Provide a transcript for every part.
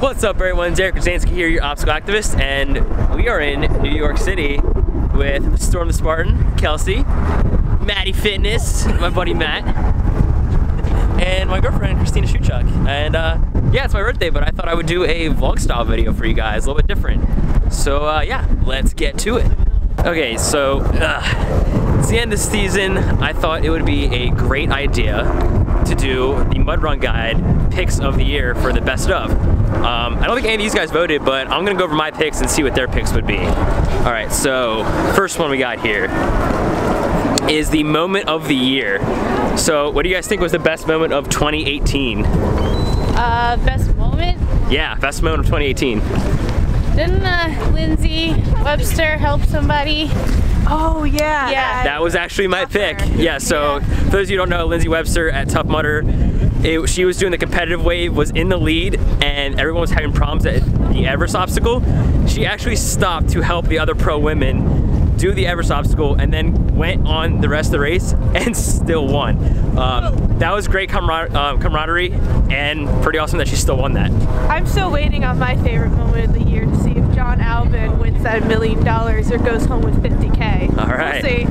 What's up, everyone? Ocr Podcaster here, your obstacle activist, and we are in New York City with Storm the Spartan, Kelsey, Maddie Fitness, my buddy Matt, and my girlfriend Christina Shuchuk. And yeah, it's my birthday, but I thought I would do a vlog style video for you guys, a little bit different. So yeah, let's get to it. Okay, so it's the end of the season. I thought it would be a great idea to do the Mud Run Guide picks of the year for the best of. I don't think any of these guys voted, but I'm gonna go over my picks and see what their picks would be. All right, so first one we got here is the moment of the year. So what do you guys think was the best moment of 2018? Best moment? Yeah, best moment of 2018. Didn't Lizzie Webster help somebody? Oh yeah. Yeah. That was actually my pick. Yeah, so for those of you who don't know, Lizzie Webster at Tough Mudder, she was doing the competitive wave, was in the lead, and everyone was having problems at the Everest obstacle. She actually stopped to help the other pro women do the Everest obstacle and then went on the rest of the race and still won. That was great camaraderie and pretty awesome that she still won that. I'm still waiting on my favorite moment of the year to see if John Albin wins that $1 million or goes home with 50K. All right. We'll see.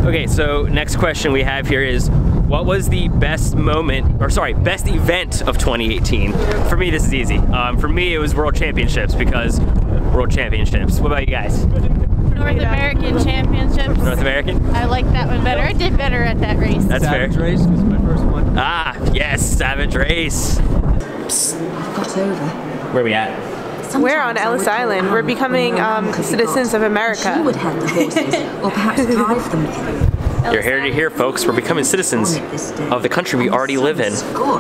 Okay, so next question we have here is, what was the best moment, or sorry, best event of 2018? For me, this is easy. For me, it was World Championships, because World Championships. What about you guys? North American Championships. North American? I like that one better. I did better at that race. That's Savage fair. Race was my first one. Ah, yes, Savage Race. I've got over. Where are we at? We're on Ellis Island. We're becoming citizens of America. You would have the horses, or perhaps drive them. You're here to hear, folks. We're becoming citizens of the country we already live in.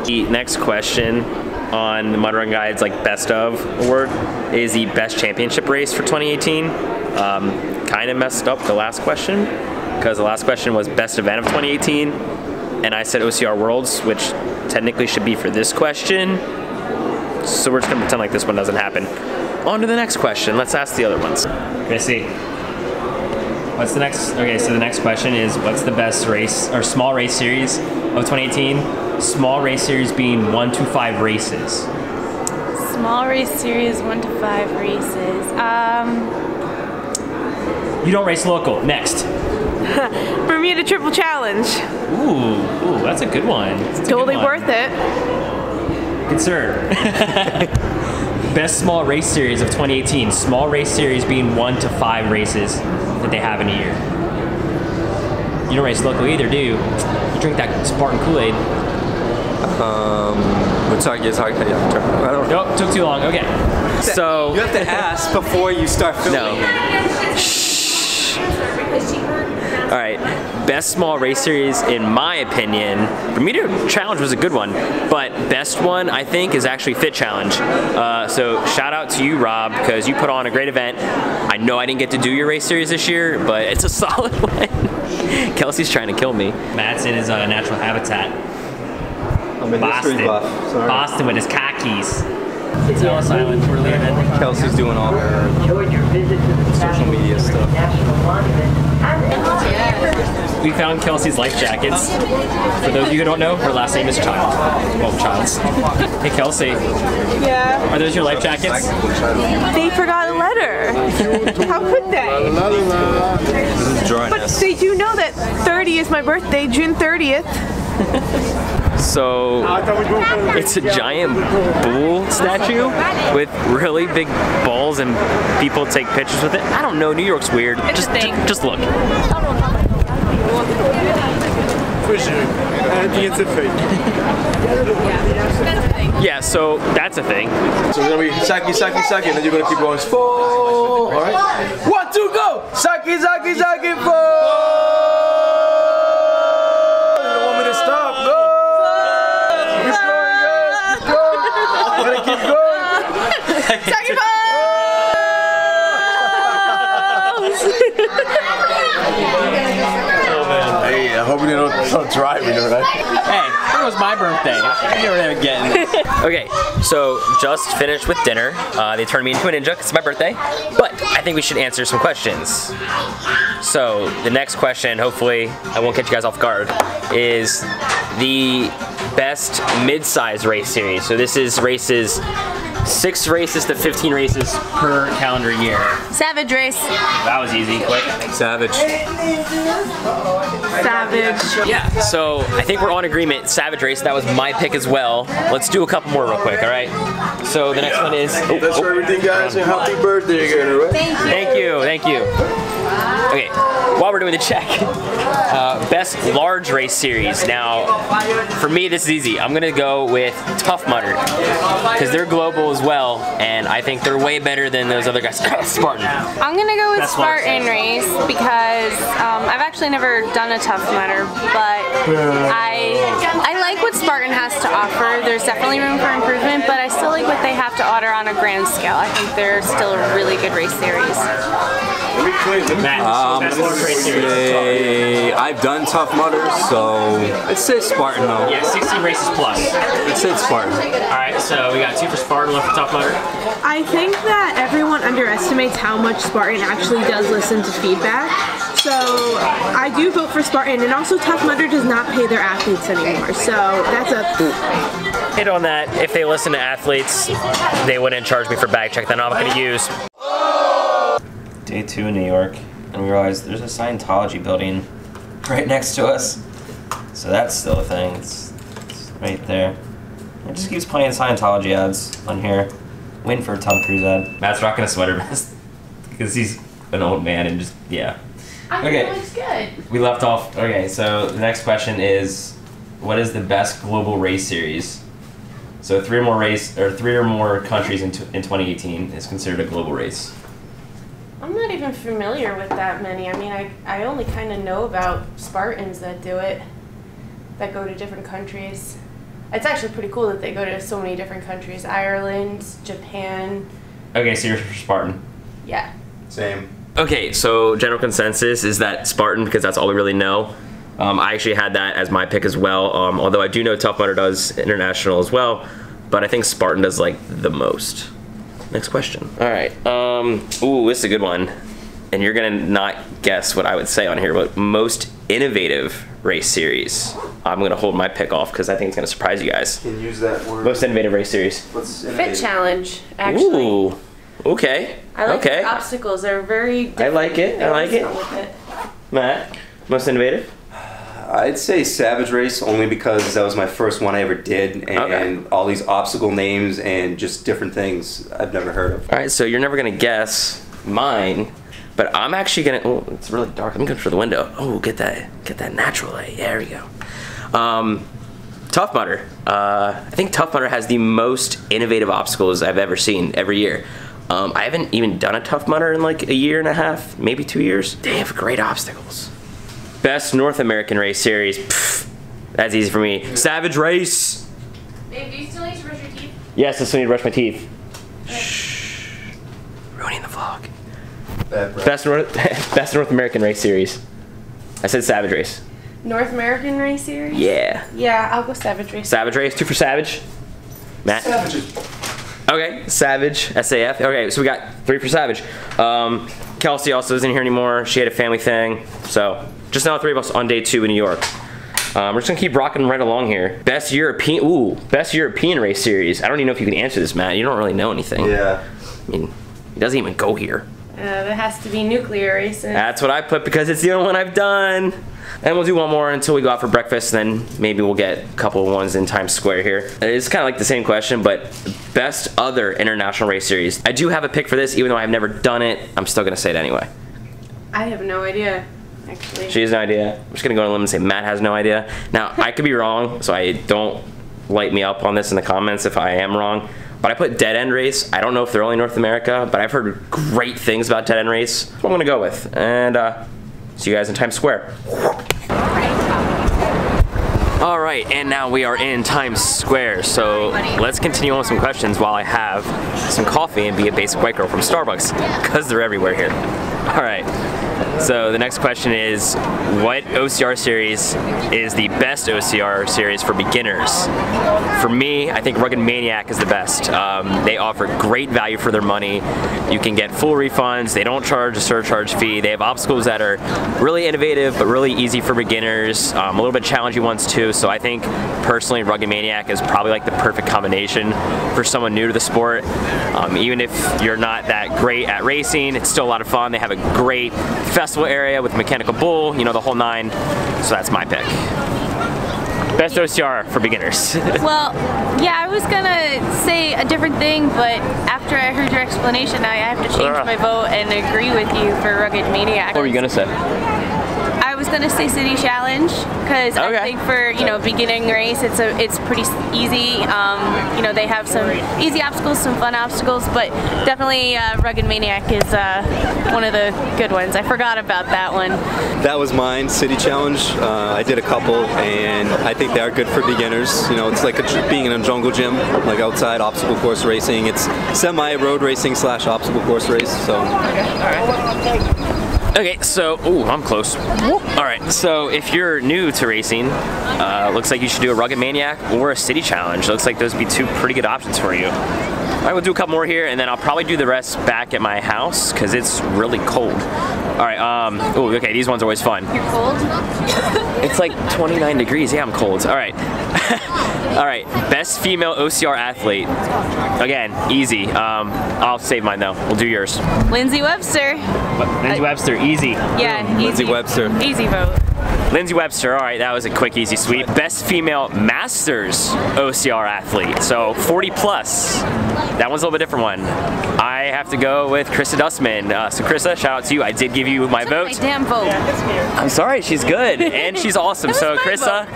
The next question on the Mud Run Guide's Best of award is the best championship race for 2018. Kind of messed up the last question, because the last question was best event of 2018, and I said OCR Worlds, which technically should be for this question. So we're just gonna pretend like this one doesn't happen. On to the next question. Let's ask the other ones. Chrissy, what's the next? Okay, so the next question is, what's the best race or small race series of 2018? Small race series being 1 to 5 races. Small race series, 1 to 5 races. You don't race local. Next. Bermuda Triple Challenge. Ooh, that's a good one. Totally worth it. Good sir. Best small race series of 2018. Small race series being 1 to 5 races that they have in a year. You don't race local either, do you? You drink that Spartan Kool-Aid. I don't know. Nope, took too long. Okay. So You have to ask before you start filming. no. Shh. All right. Best small race series, in my opinion, Bermuda Challenge was a good one, but best one I think is actually Fit Challenge. So shout out to you, Rob, because you put on a great event. I know I didn't get to do your race series this year, but it's a solid one. Kelsey's trying to kill me. Matt's in his natural habitat. I'm a history buff. Sorry. Boston with his khakis. It's Ellis Island. We're leaving. Kelsey's doing all her social media stuff. We found Kelsey's life jackets. For those of you who don't know, her last name is Child. Well, Childs. Hey, Kelsey. Yeah. Are those your life jackets? They forgot a letter. How could they? This is dryness. But they do know that 30 is my birthday, June 30th. So it's a giant bull statue with really big balls and people take pictures with it. I don't know, New York's weird. Just look. Yeah, so that's a thing. So it's gonna be Saki, and then you're gonna keep going 4. Alright? 1, 2, go! Saki, 4! You don't want me to stop, go! Keep going, guys! Keep going! We're gonna keep going! Saki Hey, I hope you don't drive me, right? Hey, it was my birthday. You were there getting this. Okay, so just finished with dinner. They turned me into a ninja because it's my birthday. But I think we should answer some questions. So the next question, hopefully I won't catch you guys off guard, is the best mid-size race series. So this is races 6 races to 15 races per calendar year. Savage race. That was easy, quick. Savage. Savage. Yeah, so I think we're on agreement. Savage race, that was my pick as well. Let's do a couple more real quick, all right? So the next one is... That's for everything, guys, and happy birthday again, all right? Thank you, thank you. Okay, while we're doing the check, best large race series. Now, for me, this is easy. I'm gonna go with Tough Mudder, because they're global as well, and I think they're way better than those other guys. Spartan. I'm gonna go with That's what I'm Spartan race because I've actually never done a Tough Mudder, but I like what Spartan has to offer. There's definitely room for improvement, but I still like what they have to offer on a grand scale. I think they're still a really good race series. Best large race series. I've done Tough Mudder, so I'd say Spartan though. Yeah, 16 races plus. I'd say it's Spartan. Alright, so we got 2 for Spartan, 1 for Tough Mudder. I think that everyone underestimates how much Spartan actually does listen to feedback. So I do vote for Spartan, and also Tough Mudder does not pay their athletes anymore. So that's a Hit on that. If they listen to athletes, they wouldn't charge me for bag check that I'm not going to use. Day 2 in New York, and we realized there's a Scientology building right next to us. So that's still a thing. It's right there. It just keeps playing Scientology ads on here. Waiting for a Tom Cruise ad. Matt's rocking a sweater vest because he's an old man and just, yeah. Okay. It looks good. We left off. Okay, so the next question is, what is the best global race series? So 3 or more countries in 2018 is considered a global race. I'm not even familiar with that many. I mean, I only kind of know about Spartans that do it, that go to different countries. It's actually pretty cool that they go to so many different countries. Ireland, Japan. Okay, so you're for Spartan. Yeah. Same. Okay, so general consensus is that Spartan, because that's all we really know. I actually had that as my pick as well, although I do know Tough Mudder does International as well, but I think Spartan does like the most. Next question. All right, ooh, this is a good one. And you're gonna not guess what I would say on here, but most innovative race series. I'm gonna hold my pick off because I think it's gonna surprise you guys. Can use that word. Most innovative race series. What's Fit challenge, actually. Ooh, okay, I like okay. the obstacles. They're very different. I like it, I like it. With it. Matt, most innovative? I'd say Savage Race only because that was my first one I ever did, and all these obstacle names and just different things I've never heard of. All right, so you're never gonna guess mine, but I'm actually gonna. Oh, it's really dark. Let me go through the window. Oh, get that natural light. There we go. Tough Mudder. I think Tough Mudder has the most innovative obstacles I've ever seen every year. I haven't even done a Tough Mudder in like a year and a half, maybe 2 years. They have great obstacles. Best North American race series. Pfft, that's easy for me. Savage Race. Babe, do you still need to brush your teeth? Yes, I still need to brush my teeth. Shh. Ruining the vlog. Best North American race series. I said Savage Race. North American race series? Yeah. Yeah, I'll go Savage Race. Savage Race. 2 for Savage. Matt. Savages. Okay, Savage, SAF. Okay, so we got 3 for Savage. Kelsey also isn't here anymore. She had a family thing. So, just now 3 of us on day 2 in New York. We're just gonna keep rocking right along here. Best European race series. I don't even know if you can answer this, Matt. You don't really know anything. Yeah. I mean, he doesn't even go here. That has to be nuclear races. That's what I put because it's the only one I've done. And we'll do one more until we go out for breakfast, and then maybe we'll get a couple of ones in Times Square here. It's kind of like the same question, but best other international race series. I do have a pick for this, even though I've never done it. I'm still gonna say it anyway. I have no idea, actually. She has no idea. I'm just gonna go on a limb and say Matt has no idea. Now, I could be wrong, so I don't light me up on this in the comments if I am wrong. But I put Dead End Race. I don't know if they're only North America, but I've heard great things about Dead End Race. That's what I'm gonna go with. And see you guys in Times Square. All right, and now we are in Times Square. So let's continue on with some questions while I have some coffee and be a basic white girl from Starbucks, because they're everywhere here. All right. So the next question is, what OCR series is the best OCR series for beginners? For me, I think Rugged Maniac is the best. They offer great value for their money. You can get full refunds. They don't charge a surcharge fee. They have obstacles that are really innovative but really easy for beginners. A little bit challenging ones too. So I think personally Rugged Maniac is probably like the perfect combination for someone new to the sport. Even if you're not that great at racing, it's still a lot of fun. They have a great festival area with mechanical bull, you know, the whole nine. So that's my pick. Best OCR for beginners. Well, yeah, I was gonna say a different thing, but after I heard your explanation, I have to change my vote and agree with you for Rugged Maniac. What were you gonna say? I was gonna say City Challenge because I think for, you know, beginning race, it's pretty easy. You know, they have some easy obstacles, some fun obstacles, but definitely Rugged Maniac is one of the good ones. I forgot about that one. That was mine, City Challenge. I did a couple, and I think they are good for beginners. You know, it's like being in a jungle gym, like outside obstacle course racing. It's semi-road racing / obstacle course race. So. Okay, so, ooh, I'm close. All right, so if you're new to racing, looks like you should do a Rugged Maniac or a City Challenge. Looks like those would be two pretty good options for you. All right, we'll do a couple more here, and then I'll probably do the rest back at my house because it's really cold. All right, ooh, okay, these ones are always fun. You're cold? It's like 29 degrees. Yeah, I'm cold. All right. All right, best female OCR athlete. Again, easy. I'll save mine though. We'll do yours. Lizzie Webster. Lizzie Webster, easy. Yeah, easy. Lizzie Webster. Easy vote. Lizzie Webster, all right, that was a quick, easy sweep. Best female Masters OCR athlete, so 40 plus. That one's a little bit different one. I have to go with Krista Dustman. So Krista, shout out to you. I did give you my vote. My damn vote. I'm sorry, she's good and she's awesome. So Krista,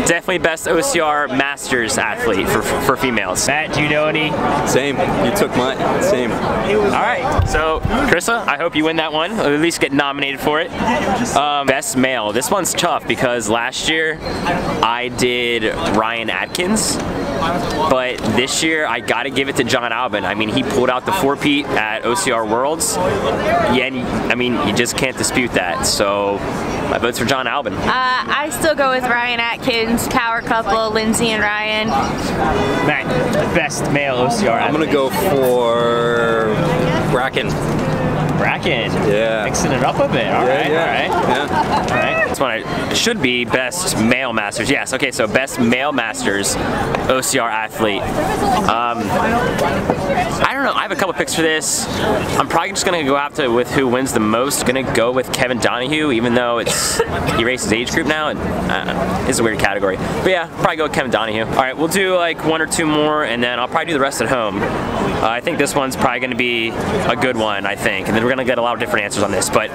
definitely best OCR Masters athlete for females. Matt, do you know any? Same. You took mine. Same. All right. So Krista, I hope you win that one. Or at least get nominated for it. Best male. This one's tough because last year I did Ryan Atkins, but this year I got to give it to John Albin. I mean, he pulled out the 4-peat at OCR Worlds. Yeah, and I mean, you just can't dispute that. So my vote's for John Albin. I still go with Ryan Atkins, power couple, Lindsay and Ryan. Matt, best male OCR athlete. I'm gonna go for Bracken. Bracken. Yeah. Mixing it up a bit. All right. Yeah. All right. Yeah. All right. This one should be best male Masters. Yes. Okay. So best male Masters OCR athlete. I don't know. I have a couple picks for this. I'm probably just gonna go after with who wins the most. Gonna go with Kevin Donahue, even though he races age group now, and it's a weird category. But yeah, probably go with Kevin Donahue. All right. We'll do like one or two more, and then I'll probably do the rest at home. I think this one's probably gonna be a good one. I think, and then we're gonna get a lot of different answers on this. But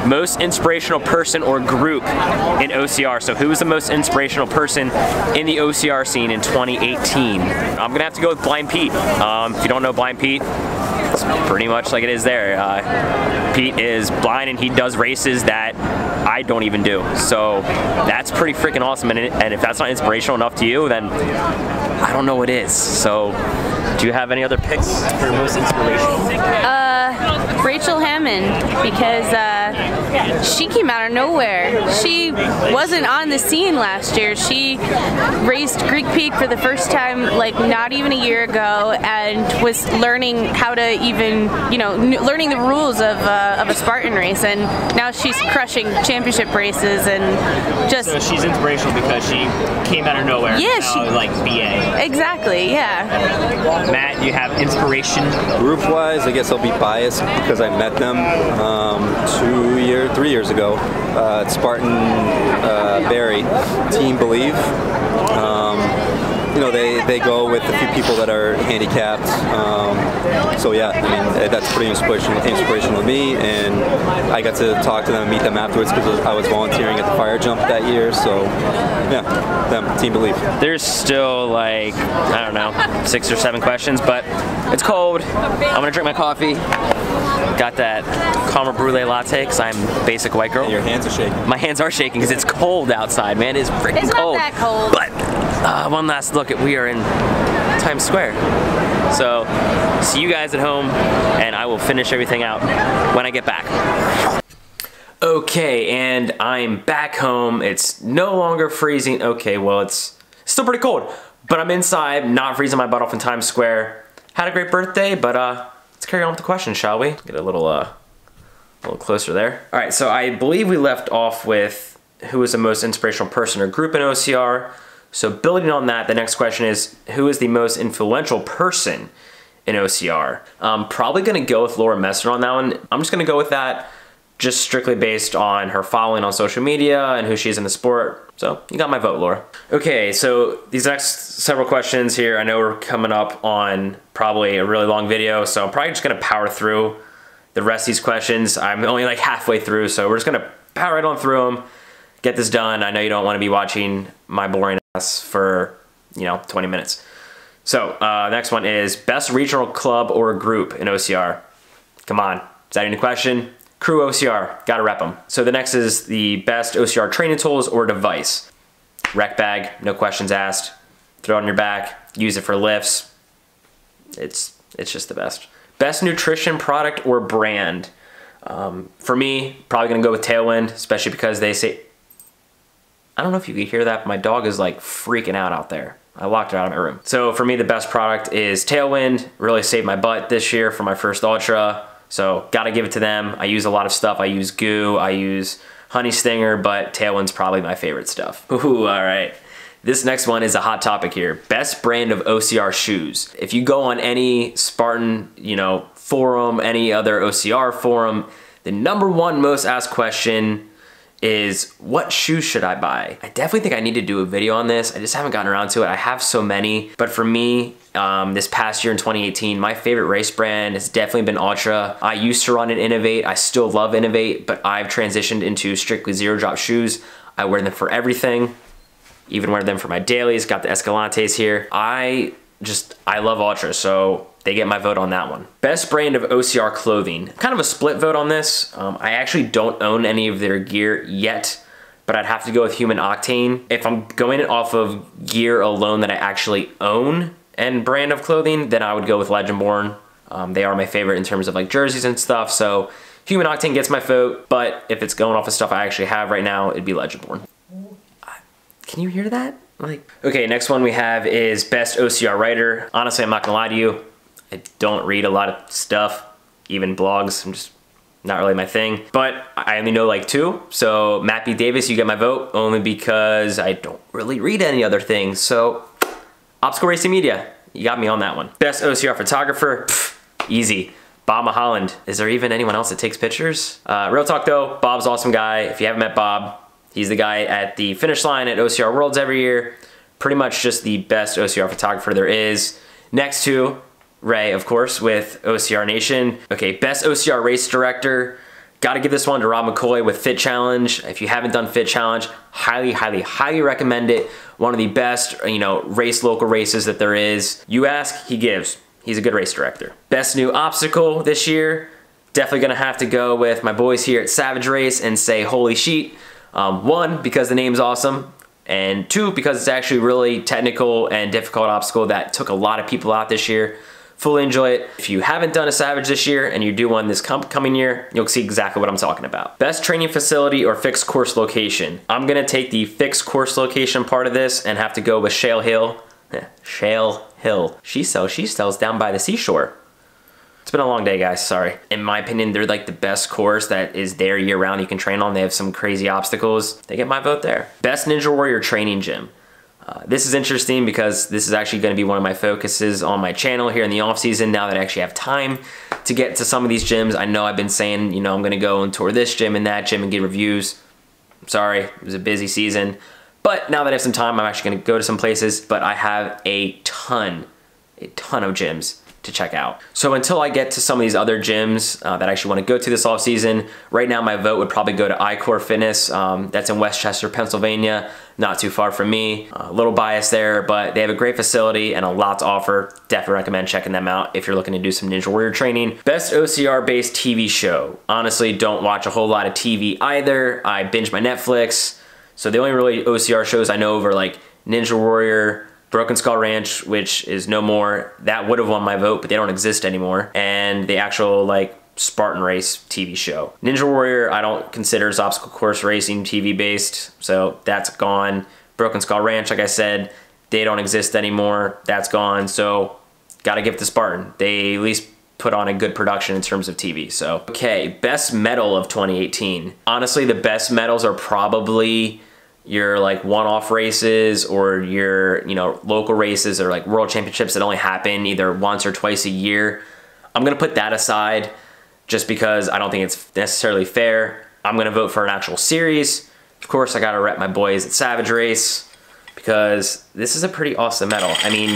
most inspirational person or group in OCR. So who is the most inspirational person in the OCR scene in 2018? I'm gonna have to go with Blind Pete. If you don't know Blind Pete, it's pretty much like it is there. Pete is blind and he does races that I don't even do. So that's pretty freaking awesome. And if that's not inspirational enough to you, then I don't know what is. So do you have any other picks for most inspirational? Rachel Hammond, because she came out of nowhere. She wasn't on the scene last year. She raced Greek Peak for the first time like not even a year ago and was learning how to even, you know, learning the rules of a Spartan race, and now she's crushing championship races and just... So she's inspirational because she came out of nowhere. Yeah, she... like BA. Exactly, yeah. Matt, you have inspiration? Group-wise, I guess I'll be biased because I met them 3 years ago at Spartan Barry, Team Believe. You know, they go with a few people that are handicapped. So yeah, I mean, that's pretty inspirational to me, and I got to talk to them and meet them afterwards because I was volunteering at the fire jump that year. So yeah, them, Team Believe. There's still like, I don't know, 6 or 7 questions, but it's cold. I'm gonna drink my coffee. Got that caramel brulee latte because I'm basic white girl. Your hands are shaking. My hands are shaking because it's cold outside, man. It's freaking cold. It's not that cold. But one last look at, we are in Times Square. So see you guys at home, and I will finish everything out when I get back. Okay, and I'm back home. It's no longer freezing. Okay, well, it's still pretty cold, but I'm inside, not freezing my butt off in Times Square. Had a great birthday, but let's carry on with the questions, shall we? Get a little closer there. All right, so I believe we left off with who is the most inspirational person or group in OCR. So building on that, the next question is, who is the most influential person in OCR? I'm probably gonna go with Laura Messer on that one. I'm just gonna go with that just strictly based on her following on social media and who she is in the sport. So you got my vote, Laura. Okay, so these next several questions here, I know we're coming up on probably a really long video, so I'm probably just gonna power through the rest of these questions. I'm only like halfway through, so we're just gonna power right on through them, get this done. I know you don't wanna be watching my boring ass for, 20 minutes. So next one is best regional club or group in OCR. Come on, is that any question? Crew OCR, gotta rep them. So the next is the best OCR training tools or device. Rec bag, no questions asked. Throw it on your back, use it for lifts. It's just the best. Best nutrition product or brand. For me, probably gonna go with Tailwind, especially because they say, I don't know if you could hear that, but my dog is like freaking out there. I locked her out of my room. So for me, the best product is Tailwind. Really saved my butt this year for my first Ultra. So gotta give it to them. I use a lot of stuff. I use Goo, I use Honey Stinger, but Tailwind's probably my favorite stuff. Ooh, all right. This next one is a hot topic here. Best brand of OCR shoes. If you go on any Spartan, forum, any other OCR forum, the #1 most asked question is, what shoes should I buy? I definitely think I need to do a video on this. I just haven't gotten around to it. I have so many, but for me, this past year in 2018, my favorite race brand has definitely been Ultra. I used to run in Innovate. I still love Innovate, but I've transitioned into strictly zero drop shoes. I wear them for everything, even wear them for my dailies. Got the Escalantes here. I love Ultra, so they get my vote on that one. Best brand of OCR clothing. Kind of a split vote on this. I actually don't own any of their gear yet, but I'd have to go with Human Octane. If I'm going off of gear alone that I actually own and brand of clothing, then I would go with Legendborn. They are my favorite in terms of like jerseys and stuff, so Human Octane gets my vote, but if it's going off of stuff I actually have right now, it'd be Legendborn. Can you hear that? Okay, next one we have is best OCR writer. Honestly, I'm not gonna lie to you. I don't read a lot of stuff, even blogs. I'm just not really my thing. But I only know like 2. So Matt B. Davis, you get my vote, only because I don't really read any other things. So Obstacle Racing Media, you got me on that one. Best OCR photographer, easy. Bob Mulholland. Is there even anyone else that takes pictures? Real talk though, Bob's an awesome guy. If you haven't met Bob, he's the guy at the finish line at OCR Worlds every year. Pretty much just the best OCR photographer there is. Next to Ray, of course, with OCR Nation. Okay, best OCR race director. Gotta give this one to Rob McCoy with Fit Challenge. If you haven't done Fit Challenge, highly, highly, highly recommend it. One of the best, local races that there is. You ask, he gives. He's a good race director. Best new obstacle this year. Definitely gonna have to go with my boys here at Savage Race and say Holy Sheet. 1, because the name's awesome. And 2, because it's actually really technical and difficult obstacle that took a lot of people out this year. Fully enjoy it. If you haven't done a Savage this year and you do one this coming year, you'll see exactly what I'm talking about. Best training facility or fixed course location. I'm gonna take the fixed course location part of this and have to go with Shale Hill. Shale Hill. She sells down by the seashore. It's been a long day, guys, sorry. In my opinion, they're like the best course that is there year round you can train on. They have some crazy obstacles. They get my vote there. Best Ninja Warrior training gym. This is interesting because this is actually going to be one of my focuses on my channel here in the off season now that I actually have time to get to some of these gyms. I know I've been saying, I'm going to go and tour this gym and that gym and get reviews. I'm sorry, it was a busy season. But now that I have some time, I'm actually going to go to some places, but I have a ton of gyms to check out. So until I get to some of these other gyms that I actually want to go to this off season, right now my vote would probably go to Ocr Fitness. That's in Westchester, Pennsylvania, not too far from me. A little biased there, but they have a great facility and a lot to offer. Definitely recommend checking them out if you're looking to do some Ninja Warrior training. Best OCR based TV show. Honestly, don't watch a whole lot of TV either. I binge my Netflix. So the only really OCR shows I know of are like Ninja Warrior, Broken Skull Ranch, which is no more. That would have won my vote, but they don't exist anymore. And the actual like Spartan race TV show. Ninja Warrior, I don't consider as obstacle course racing TV based, so that's gone. Broken Skull Ranch, like I said, they don't exist anymore. That's gone, so gotta give it to Spartan. They at least put on a good production in terms of TV, so. Okay, best medal of 2018. Honestly, the best medals are probably your like one-off races or your, you know, local races or like world championships that only happen either once or twice a year. I'm gonna put that aside just because I don't think it's necessarily fair. I'm gonna vote for an actual series. Of course, I gotta rep my boys at Savage Race because this is a pretty awesome medal. I mean,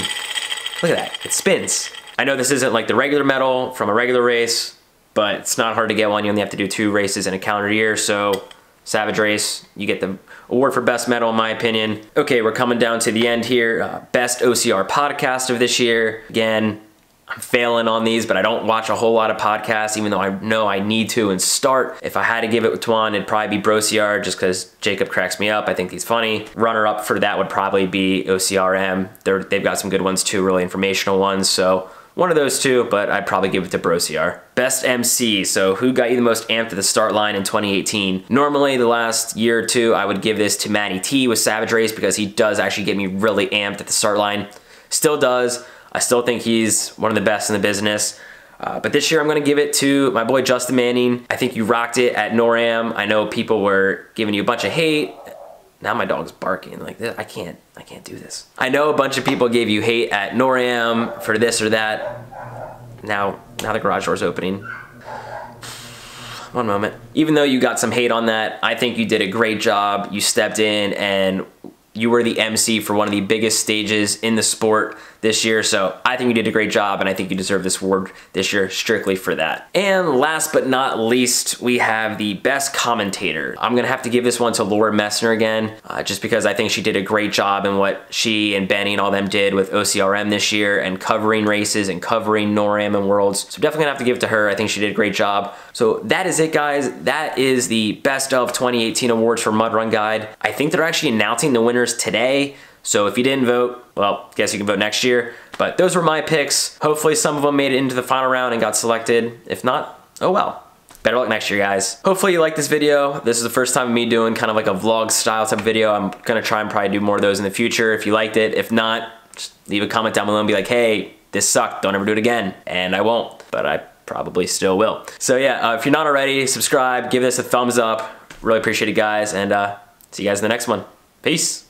look at that, it spins. I know this isn't like the regular medal from a regular race, but it's not hard to get one. You only have to do 2 races in a calendar year, so Savage Race, you get the award for best medal in my opinion. Okay, we're coming down to the end here. Best OCR podcast of this year. Again, I'm failing on these, but I don't watch a whole lot of podcasts, even though I know I need to and start. If I had to give it to one, it'd probably be Brociar, just because Jacob cracks me up. I think he's funny. Runner-up for that would probably be OCRM. They've got some good ones too, really informational ones, so one of those two, but I'd probably give it to Brociar. Best MC, so who got you the most amped at the start line in 2018? Normally, the last year or two, I would give this to Matty T with Savage Race because he does actually get me really amped at the start line. Still does. I still think he's one of the best in the business. But this year I'm gonna give it to my boy Justin Manning. I think you rocked it at NORAM. I know people were giving you a bunch of hate. Now my dog's barking like this. I can't do this. I know a bunch of people gave you hate at NORAM for this or that. Now the garage door's opening. One moment. Even though you got some hate on that, I think you did a great job. You stepped in and you were the MC for one of the biggest stages in the sport this year, so I think you did a great job and I think you deserve this award this year strictly for that. And last but not least, we have the best commentator. I'm gonna have to give this one to Laura Messner again, just because I think she did a great job in what she and Benny and all them did with OCRM this year and covering races and covering NORAM and Worlds. So definitely gonna have to give it to her. I think she did a great job. So that is it, guys. That is the best of 2018 awards for Mud Run Guide. I think they're actually announcing the winners today. So if you didn't vote, well, guess you can vote next year. But those were my picks. Hopefully some of them made it into the final round and got selected. If not, oh well. Better luck next year, guys. Hopefully you like this video. This is the first time of me doing kind of like a vlog style type of video. I'm gonna try and probably do more of those in the future if you liked it. If not, just leave a comment down below and be like, hey, this sucked, don't ever do it again. And I won't, but I probably still will. So yeah, if you're not already, subscribe, give this a thumbs up. Really appreciate it, guys, and see you guys in the next one. Peace.